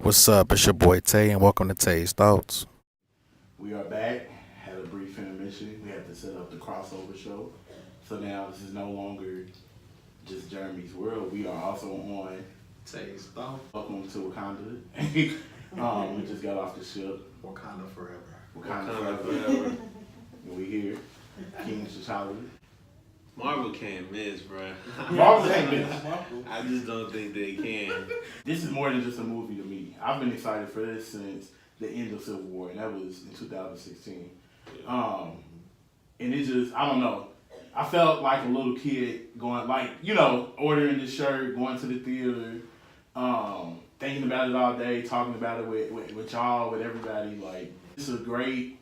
What's up? It's your boy Tay, and welcome to Taes Thoughts. We are back. Had a brief intermission. We had to set up the crossover show. So now this is no longer just Jeremy's World. We are also on Taes Thoughts. Welcome to Wakanda. We just got off the ship. Wakanda forever. Wakanda forever. And we here. King T'Challa. Marvel can't miss, bro. Marvel can't miss. I just don't think they can. This is more than just a movie to me. I've been excited for this since the end of Civil War, and that was in 2016. And it just, I don't know. I felt like a little kid going, like, ordering this shirt, going to the theater, thinking about it all day, talking about it with y'all, with everybody. Like, it's a great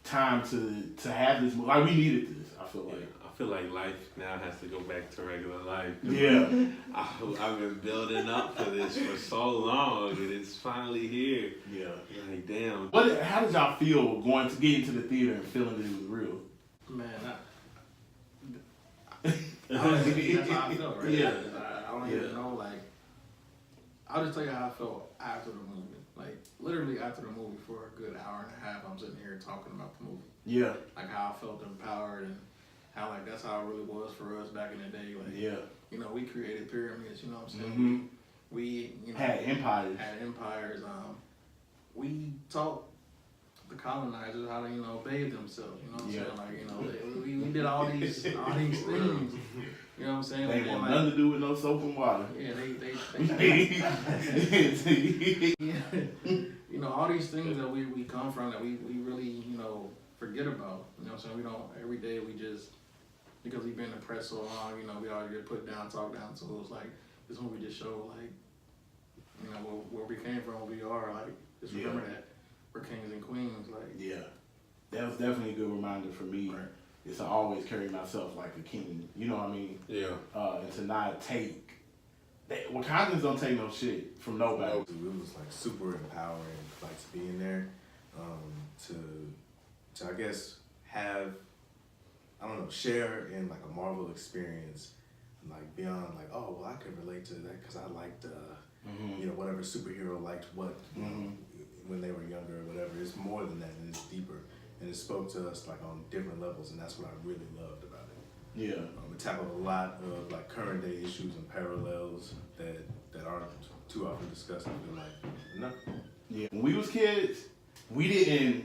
time to have this movie. Like, we needed this, I feel like. I feel like life now has to go back to regular life. Yeah. I've been building up for this for so long, and it's finally here. Yeah. Like, damn. How did y'all feel going to get into the theater and feeling that it was real? Man, that's how I felt, right? Yeah. I don't even know, like, I'll just tell you how I felt after the movie. Like, literally after the movie for a good hour and a half, I'm sitting here talking about the movie. Yeah. Like, how I felt empowered and how, like, that's how it really was for us back in the day. Like, Yeah. we created pyramids, you know what I'm saying? Mm-hmm. We Had empires. Had empires. We taught the colonizers how to, bathe themselves. You know what I'm saying? Like, we did all these things. You know what I'm saying? They want nothing to do with no soap and water. Yeah, all these things that we come from that we really, forget about. You know what I'm saying? We don't, every day we just, because we've been oppressed so long, we already get put down, talked down. So it was like, this movie just showed, like, where we came from, where we are. Like, just remember that we're kings and queens. Like, yeah. That was definitely a good reminder for me. Right. Is to always carry myself like a king. You know what I mean? Yeah. And to not take. Wakandans don't take no shit from nobody. It was like super empowering, like to be in there, to I guess have, I don't know, share in like a Marvel experience, like beyond like, oh well, I could relate to that because I liked whatever superhero liked what when they were younger or whatever. It's more than that, and it's deeper, and it spoke to us like on different levels, and that's what I really loved about it. Yeah. It tackled a lot of like current day issues and parallels that aren't too often discussed. I feel like no. Yeah. When we was kids, we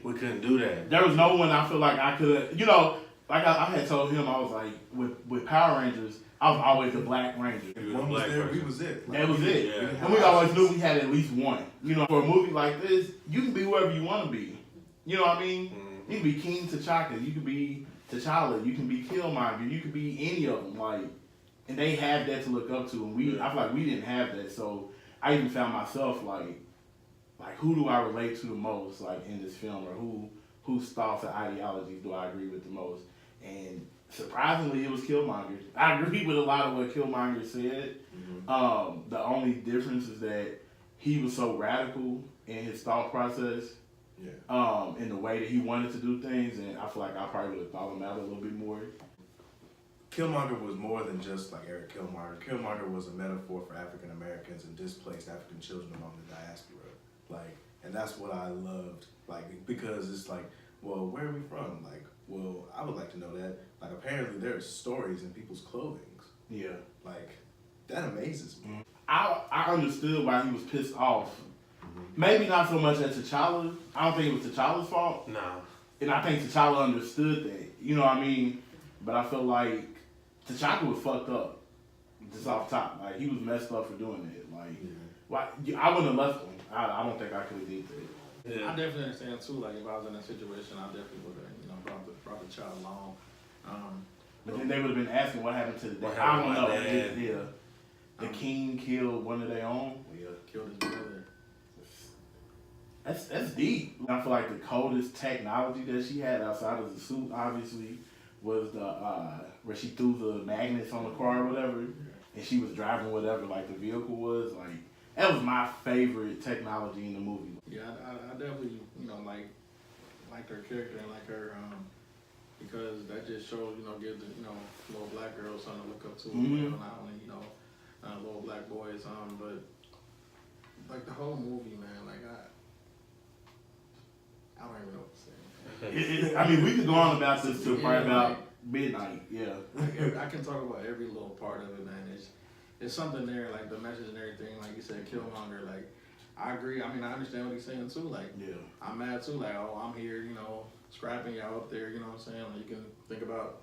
couldn't do that. There was no one I feel like I could, like I had told him, I was like, with Power Rangers, I was always the Black Ranger. If one was there, we was it. That was it. Yeah. And we always knew we had at least one. For a movie like this, you can be whoever you want to be. You know what I mean? Mm-hmm. You can be King T'Chaka, you can be T'Challa, you can be Killmonger, you can be any of them. Like, and they have that to look up to, and I feel like we didn't have that. So I even found myself like who do I relate to the most, like in this film, or whose thoughts and ideologies do I agree with the most? And surprisingly, it was Killmonger. I agree with a lot of what Killmonger said. Mm-hmm. The only difference is that he was so radical in his thought process. Yeah. In the way that he wanted to do things, and I feel like I probably would have thought him out a little bit more. Killmonger was more than just like Eric Killmonger. Killmonger was a metaphor for African Americans and displaced African children among the diaspora. Like, and that's what I loved. Like, because it's like, well, where are we from? Like, well, I would like to know that. Like, apparently there's stories in people's clothing. Yeah. Like, that amazes me. I understood why he was pissed off. Maybe not so much at T'Challa. I don't think it was T'Challa's fault. Nah. And I think T'Challa understood that. You know what I mean? But I feel like T'Challa was fucked up. Just off top. Like, he was messed up for doing it. Like, why? I wouldn't have left him. I don't think I could have did that. Yeah. I definitely understand too. Like, if I was in that situation, I definitely would have, brought the child along. But then they would have been asking what happened to the dad. I don't know. The king killed one of their own. Yeah, killed his brother. That's deep. I feel like the coldest technology that she had outside of the suit, obviously, was the where she threw the magnets on the car or whatever, and she was driving whatever like the vehicle was. Like, that was my favorite technology in the movie. Yeah, I definitely like her character and like her because that just shows give the little black girls something to look up to. Not only little black boys but like the whole movie, man. Like I don't even know what to say. I mean, we could go on about this till probably about like, midnight. Yeah. Like, I can talk about every little part of it, man. It's something there, like the message and everything. Like you said, Killmonger. Like I agree. I mean, I understand what he's saying too. Like Yeah. I'm mad too. Like oh, I'm here, you know, scrapping y'all up there. You know what I'm saying? Like, you can think about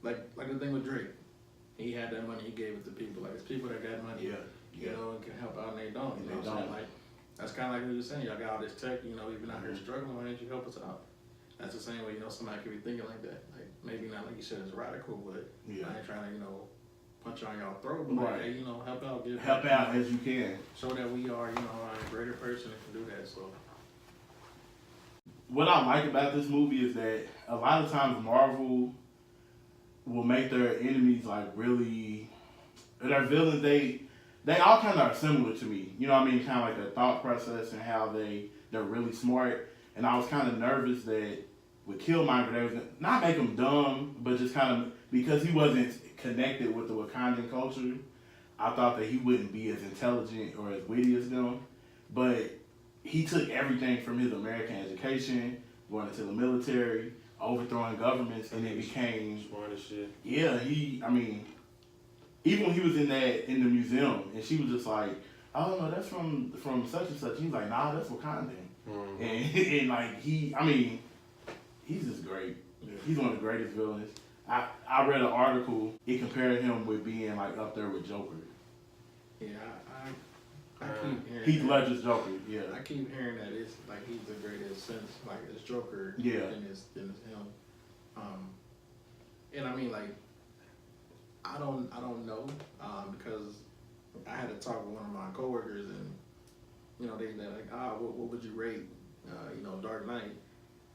like the thing with Drake. He had that money. He gave it to people. Like it's people that got money. Yeah. You know, and can help out, and they don't. You And know they what I'm saying? don't. Like that's kind of like what you were saying. Y'all got all this tech. You know, you've been out here struggling. Why didn't you help us out? That's the same way, you know, somebody could be thinking like that. Like, maybe not like you said, it's radical, but Yeah. I ain't trying to, you know, punch on y'all throat, but like, Right. hey, you know, help out, give Help back, out you know, as you can. show that we are, you know, a greater person that can do that, so. What I like about this movie is that a lot of times Marvel will make their enemies like really, their villains. They all kind of are similar to me. You know what I mean? Kind of like their thought process and how they're really smart. And I was kind of nervous that with Killmonger, they was gonna not make him dumb, but just kind of because he wasn't connected with the Wakandan culture. I thought that he wouldn't be as intelligent or as witty as them, but he took everything from his American education, going into the military, overthrowing governments, and it became Smart as shit. yeah. I mean, even when he was in the museum, and she was just like, "Oh no, that's from such and such." He's like, "Nah, that's Wakandan," Mm-hmm. and like he's just great. Yeah. He's one of the greatest villains. I read an article. It compared him with being like up there with Joker. Yeah, I keep hearing Heath that. Ledger's Joker. Yeah. I keep hearing that it's like he's the greatest since like it's Joker Yeah. than it's him. And I mean like I don't know because I had to talk with one of my coworkers and you know they're like what would you rate you know Dark Knight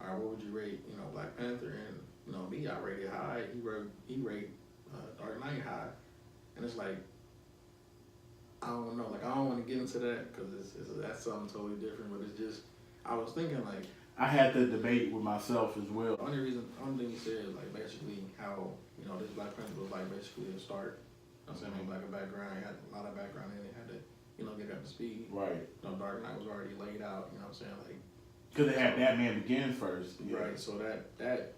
or what would you rate you know Black Panther and you know me I rated high he rate Dark Knight high and it's like I don't know like I don't want to get into that because that's something totally different but it's just I was thinking like I had that debate with myself as well. the only thing he said is like basically how you know this Black Panther was like basically a start. You know what I'm saying I mean like a background, he had a lot of background in it, had to you know get up to speed. Right. You know Dark Knight was already laid out. You know what I'm saying like Because they had Batman Begins first. Yeah. right. So that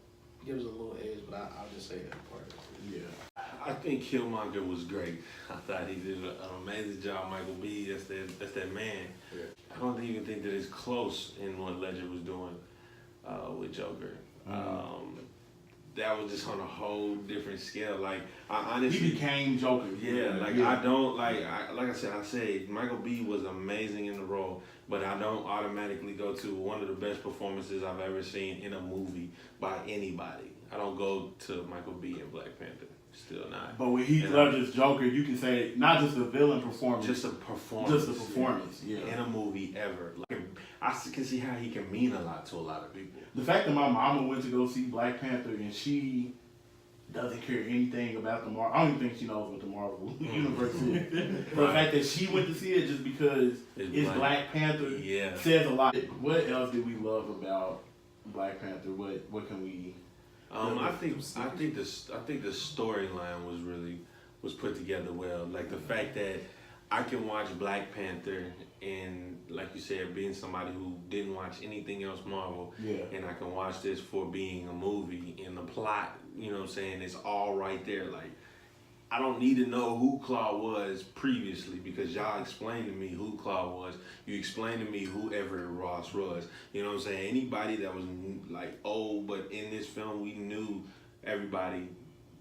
gives a little edge, but I'll just say that part. Of it. Yeah. I think Killmonger was great. I thought he did an amazing job. Michael B. That's that man. Yeah. I don't even think that it's close in what Ledger was doing with Joker. That was just on a whole different scale. Like I honestly, He became Joker. yeah. Like I don't like I said, Michael B. was amazing in the role, but I don't automatically go to one of the best performances I've ever seen in a movie by anybody. I don't go to Michael B. and Black Panther. Still not. But with Heath Ledger's Joker, you can say not just the villain performance, Just a performance. just the performance. Yeah. In a movie ever. Like, I can see how he can mean a lot to a lot of people. The fact that my mama went to go see Black Panther and she doesn't care anything about the Marvel. I don't even think she knows what the Marvel universe is. But the fact that she went to see it just because it's Black Panther Yeah. says a lot. What else did we love about Black Panther? What can we? I think the storyline was put together well. Like the fact that I can watch Black Panther and like you said, being somebody who didn't watch anything else Marvel, Yeah. and I can watch this for being a movie and the plot, you know what I'm saying, it's all right there. Like I don't need to know who Claw was previously because y'all explained to me who Claw was. You explained to me who Everett Ross was. You know what I'm saying? Anybody that was like old, but in this film we knew everybody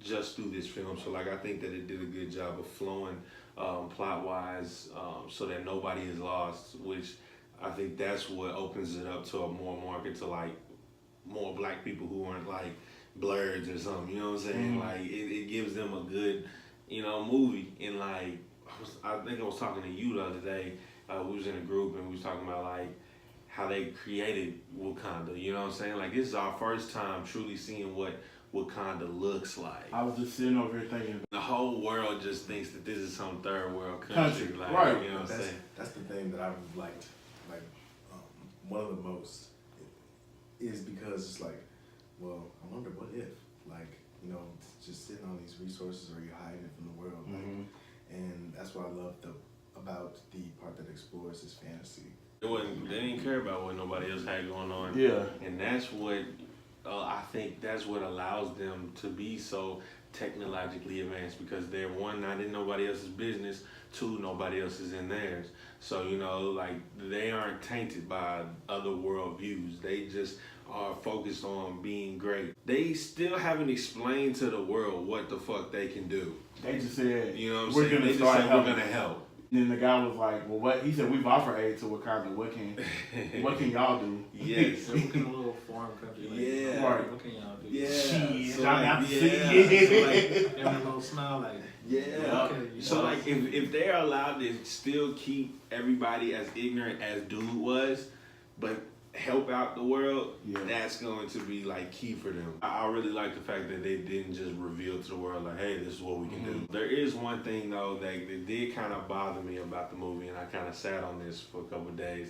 just through this film. So like I think that it did a good job of flowing plot wise so that nobody is lost, which I think that's what opens it up to a more market to like more black people who aren't like blurs or something, you know what I'm saying? Like it gives them a good, you know, movie. And like I think I was talking to you the other day. We was in a group and we was talking about like how they created Wakanda. You know what I'm saying? Like this is our first time truly seeing what Wakanda looks like. I was just sitting over here thinking. The whole world just thinks that this is some third world country. Like, right. You know what I'm saying? That's the thing that I've liked, one of the most, is because it's like, well, I wonder what if, like, you know, just sitting on these resources or you're hiding it from the world, like, and that's what I love about the part that explores his fantasy. They didn't care about what nobody else had going on. Yeah. And that's what I think that's what allows them to be so technologically advanced, because they're one, not in nobody else's business, two, nobody else is in theirs. So, you know, like, they aren't tainted by other world views. They just are focused on being great. They still haven't explained to the world what the fuck they can do. They just said, You know what I'm we're saying? gonna They just start said, we're helping. gonna help. And then the guy was like, well, what? He said, we've offered aid to Wakanda. What can y'all do? Yes. We're in a little foreign country. Like, Yeah. Right. What can y'all do? Yeah. Shit, So, I got like, to yeah. see. So, like, Every little smile, like, yeah. okay, you So know. like if they're allowed to still keep everybody as ignorant as dude was, but help out the world, Yeah. that's going to be like key for them. I really like the fact that they didn't just reveal to the world like, hey, this is what we can do. There is one thing though that did kind of bother me about the movie, and I kind of sat on this for a couple of days,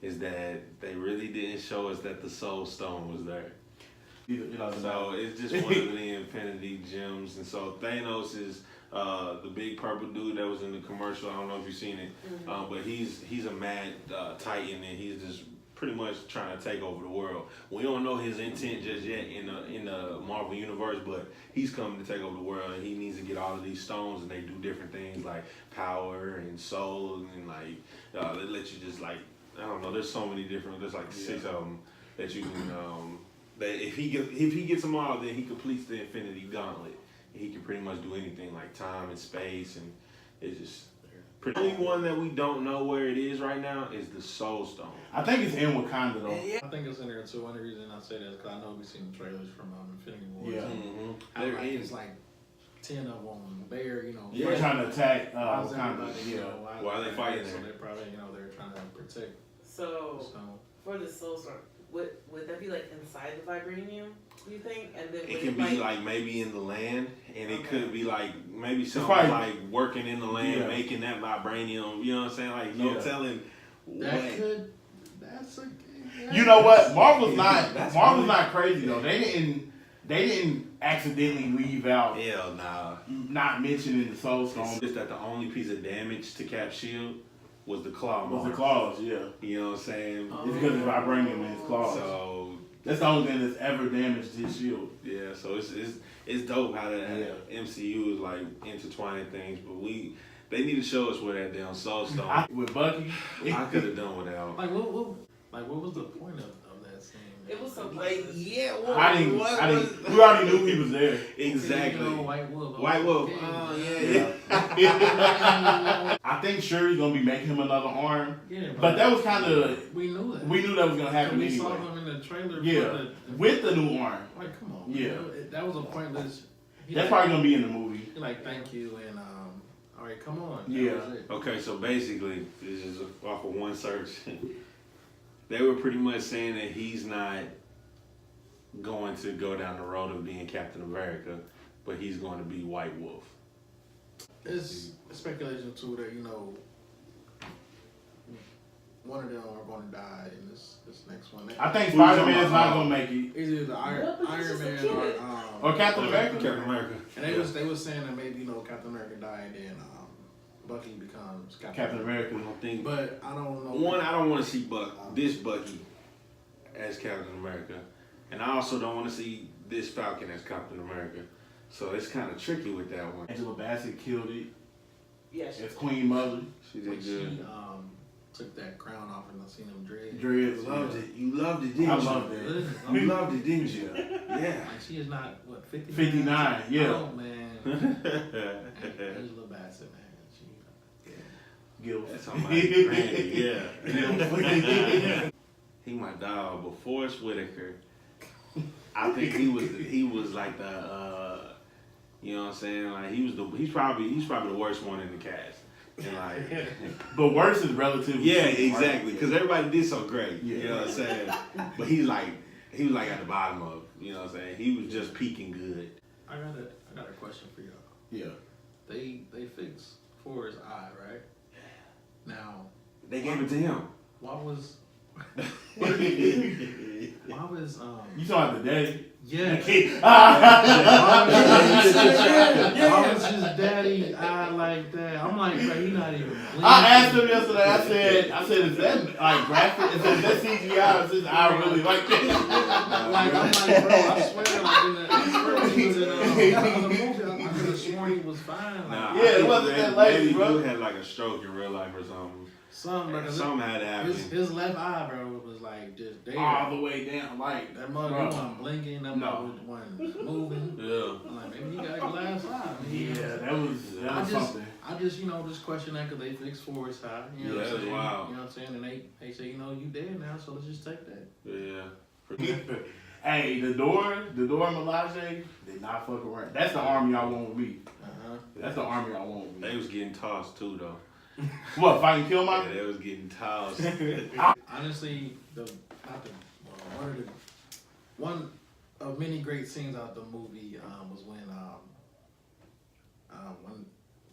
is that they really didn't show us that the Soul Stone was there. You know, So it's just one of the Infinity Gems, and so Thanos is the big purple dude that was in the commercial. I don't know if you've seen it, but he's a mad titan, and he's just pretty much trying to take over the world. We don't know his intent just yet in the Marvel universe, but he's coming to take over the world, and he needs to get all of these stones, and they do different things like power and soul, and like they let you just like, I don't know. There's so many different. There's like 6 of them that you can. That if he gets them all, then he completes the Infinity Gauntlet. He can pretty much do anything like time and space, and it's just pretty. The only one that we don't know where it is right now is the Soul Stone. I think it's in Wakanda though. I think it's in there too. One of the reasons I say that is because I know we've seen the trailers from Infinity War. Yeah. How, There like, is. it's like 10 of them there, you know. They're trying to attack Why is Wakanda. everybody, you Yeah. know, Why are they fighting So there? they're probably, you know, they're trying to protect the So stone. for the soul stone, would that be like inside the vibranium? Do you think? And then It would can be like maybe in the land, and it could be like maybe something probably- like working in the land, Yeah. making that vibranium. You know what I'm saying? Like no Yeah. telling. That what. could, that's a. You know what? Marvel's That's Marvel's really- not crazy though. They didn't accidentally leave out Hell nah. not mentioning the Soul It's Stone. just that the only piece of damage to Cap's shield was the claw Was the mark. claws? Yeah. You know what I'm saying? It's because of vibranium in his claws. So That's the only thing that's ever damaged his shield. yeah, so it's dope how the Yeah. MCU is like intertwining things, but they need to show us where that damn Soul Stone. With Bucky, I could have done without. Like, what was the point of that scene? It was so Like pointless. yeah, I didn't. We already knew he was there. Exactly. You know, White Wolf. White Wolf. Okay. Oh Yeah. yeah. I think Shuri's gonna be making him another arm, Yeah, but that was kind of we knew that. we knew that was gonna happen we saw anyway. him in the trailer. Yeah, with the new arm. Like, come on. Yeah. That was a pointless. He That's like, probably gonna be in the movie. he like, thank you, and all right, come on. That Yeah. was it. Okay, so basically, this is off of one search. They were pretty much saying that he's not going to go down the road of being Captain America, but he's going to be White Wolf. It's speculation too that, you know, one of them are going to die in this next one. I think Who's on Spider-Man's my- not gonna make it, It's either Yeah, but he's Iron just a Man kid. or Captain America. Captain America. And they was saying that maybe, you know, Captain America died and Bucky becomes Captain I America. don't think. But I don't know. One, I don't want to see this Bucky as Captain America, and I also don't want to see this Falcon as Captain America. So it's kind of tricky with that one. Angela Bassett killed it Yes. as Queen Mother. She when did she good. took that crown off and I seen him dread. Dreads. You loved it, didn't I you? love that. You loved it, didn't you? Yeah. Like, she is not, what, 59? 59, yeah. Oh, man. Angela Bassett, man. She, Gilf. That's on my granny, yeah. He my dog, but Forrest Whitaker, I think he was like the you know what I'm saying? Like he's probably the worst one in the cast. And like But worse is relative. yeah, exactly. Because everybody did so great. Yeah. You know what I'm saying? But he was like at the bottom of, you know what I'm saying? He was just peaking good. I got a question for y'all. Yeah. They fixed Forrest's eye, right? Now, They gave it to him. why was Why was You talking about the daddy? yeah. Yeah. Why was his daddy eye like that? I'm like, bro, he not even blinking. I asked him yesterday. I said, is that like graphic? Is that CGI? Is his eye really like that? Like I'm like, bro, I swear, when he was in the movie, I could have sworn he was fine. Like, Nah, Yeah, I it think wasn't that maybe late, bro. dude had like a stroke in real life or something. something Something had to happen. his left eye, bro, was like just there. All the way down, like That mother bro. wasn't blinking, that mother wasn't moving. Yeah. I'm like, maybe he got a glass eye. Maybe Yeah, that was something. I just, just question that because they fixed Forrest High. You know Yeah, what I'm that's saying? wild. You know what I'm saying? And they say, you dead now, so let's just take that. Yeah. Hey, the door Melage did not fuck around. That's the army I want with me. That's the army I want with They me. was getting tossed too though. What, fighting Killmonger? Yeah, they was getting tossed. Honestly, one of many great scenes out the movie was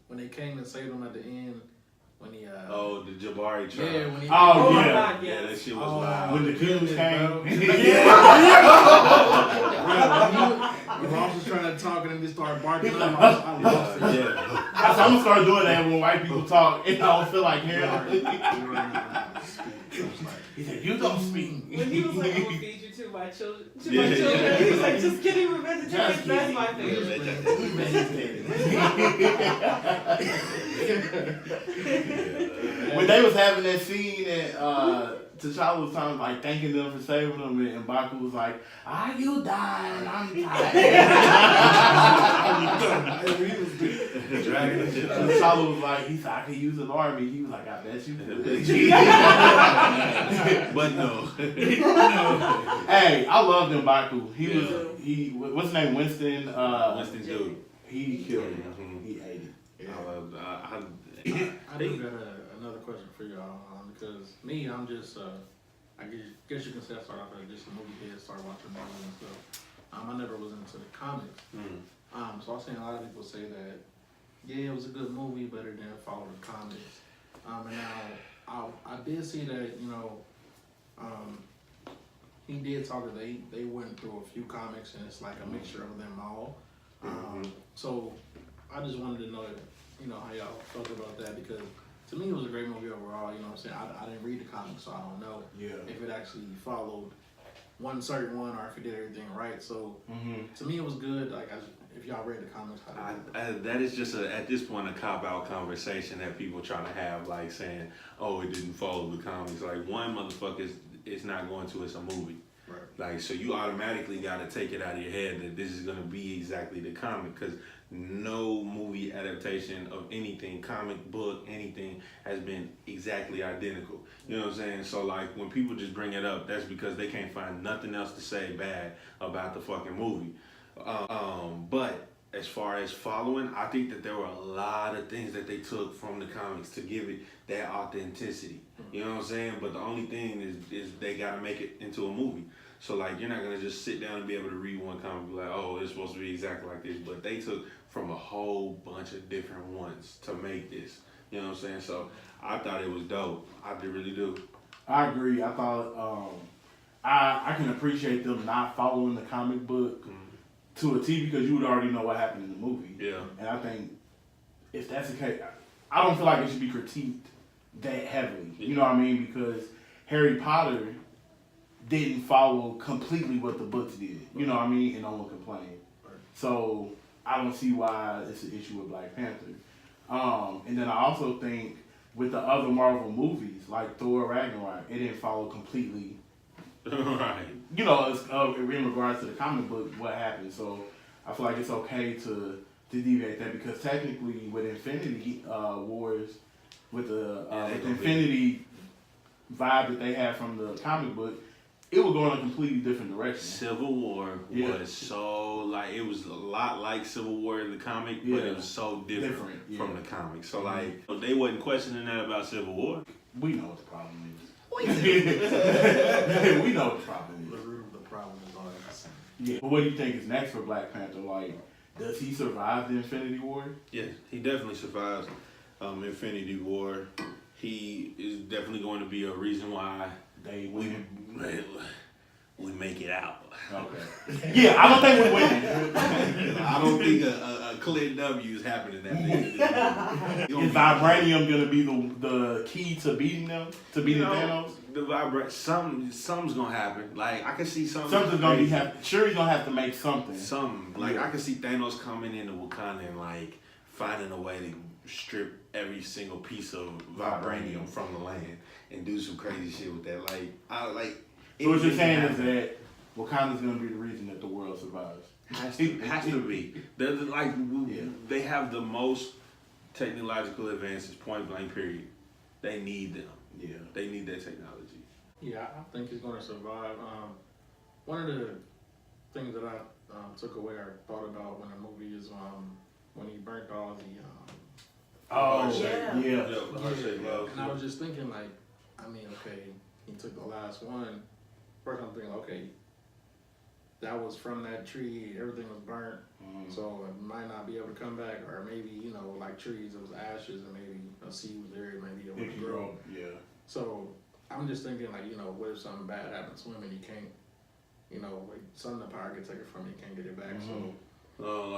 when they came and saved him at the end. When he Oh, the Jabari trial. yeah, when he Oh, my yeah. God, Yeah, yes. that shit was Oh, loud. When the Cubans came. Bro, when Ross was trying to talk and then they started barking, I lost it. Yeah. I'm gonna start doing that when white people talk. It don't feel like hearing. He said, "You don't speak." When he was like, "I'm gonna feed you to my children," Yeah. he was like, "Just getting revenge." Just That's my kidding. favorite. When they was having that scene and T'Challa was talking like thanking them for saving them, and Baku was like, "Ah, you died. I'm tired." Dragging the shit out. T'Challa was like, he said, "I could use an army." He was like, "I bet you could." But no. Hey, I loved him, Baku. Yeah. He what's his name? Winston. Winston dude. He killed him. Mhm. He ate it. I do got another question for y'all because me, I'm just I guess you can say I started off as just a movie head, started watching movies and stuff. I never was into the comics. So I've seen a lot of people say that yeah, it was a good movie, but it didn't follow the comics. And now I did see that he did talk that they went through a few comics and it's like a mixture of them all. So I just wanted to know how y'all felt about that because to me it was a great movie overall. You know what I'm saying? I didn't read the comics, so I don't know if it actually followed one certain one or if it did everything right. So to me it was good. Like if y'all read the comics, that is just at this point a cop-out conversation that people trying to have, like saying, "Oh, it didn't follow the comics." Like one motherfucker is not going to. It's a movie. right? Like so, you automatically got to take it out of your head that this is gonna be exactly the comic because no movie adaptation of anything, comic book, anything has been exactly identical. You know what I'm saying? So like when people just bring it up, that's because they can't find nothing else to say bad about the fucking movie. But as far as following, I think that there were a lot of things that they took from the comics to give it that authenticity. You know what I'm saying? But the only thing is they gotta make it into a movie. So like you're not gonna just sit down and be able to read one comic and be like, "Oh, it's supposed to be exactly like this." But they took from a whole bunch of different ones to make this. You know what I'm saying? So I thought it was dope. I really do. I agree. I thought I can appreciate them not following the comic book to a T because you would already know what happened in the movie. Yeah. And I think if that's the case, I don't feel like it should be critiqued that heavily. You know what I mean? Because Harry Potter didn't follow completely what the books did. You know what I mean? And no one complained. So I don't see why it's an issue with Black Panther. And then I also think with the other Marvel movies, like Thor Ragnarok, it didn't follow completely. Right. You know, it's, in regards to the comic book, what happened. So I feel like it's okay to deviate that because technically with Infinity Wars, with the Infinity vibe that they had from the comic book, it would go in a completely different direction. Civil War was so like it was a lot like Civil War in the comic, but it was so different from the comic. So like they wasn't questioning that about Civil War. We know what the problem is. We know what the problem is. The root of the problem is always the same. Yeah. But what do you think is next for Black Panther? Like, does he survive the Infinity War? Yeah, he definitely survives Infinity War. He is definitely going to be a reason why They win. we make it out. Okay. Yeah, I don't think we win. I don't think a clear W is happening that day. Is vibranium gonna be the key to beating them? To beating Thanos? The something's gonna happen. Like I can see something. Something's gonna be happening. Sure, he's gonna have to make something. Something. Like I can see Thanos coming into Wakanda and like finding a way to strip every single piece of vibranium from the land and do some crazy shit with that. So what you're saying is that Wakanda's gonna be the reason that the world survives. Has to be. They have the most technological advances, point blank, period. They need them. Yeah. They need that technology. Yeah, I think he's going to survive. One of the things that I took away or thought about when the movie is when he burnt all the and I was just thinking like, I mean, okay, he took the last one. First I'm thinking, okay, that was from that tree, everything was burnt, so it might not be able to come back, or maybe, you know, like trees, it was ashes, and maybe a seed was there, maybe it would grow. Yeah. So I'm just thinking like, you know, what if something bad happens to him and he can't, you know, like something the power could take it from him, he can't get it back. So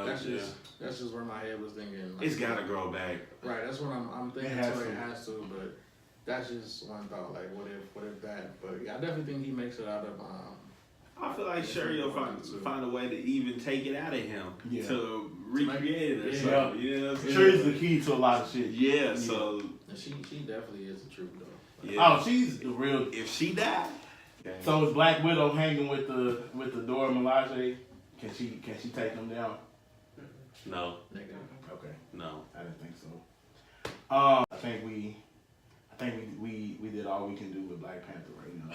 that's just where my head was thinking. Like, it's gotta grow back. Right, that's what I'm thinking. It has to, but that's just one thought. Like, what if that? But yeah, I definitely think he makes it out of. I feel like Shuri will find a way to even take it out of him to recreate it or something. You know what I'm saying? Shuri's the key to a lot of shit. Yeah, so she definitely is the truth though. Yeah. Oh, she's the real. If she died. Okay. So is Black Widow hanging with the Dora Milaje? Can she take them down? No. Okay. No. I didn't think so. I think we did all we can do with Black Panther right now.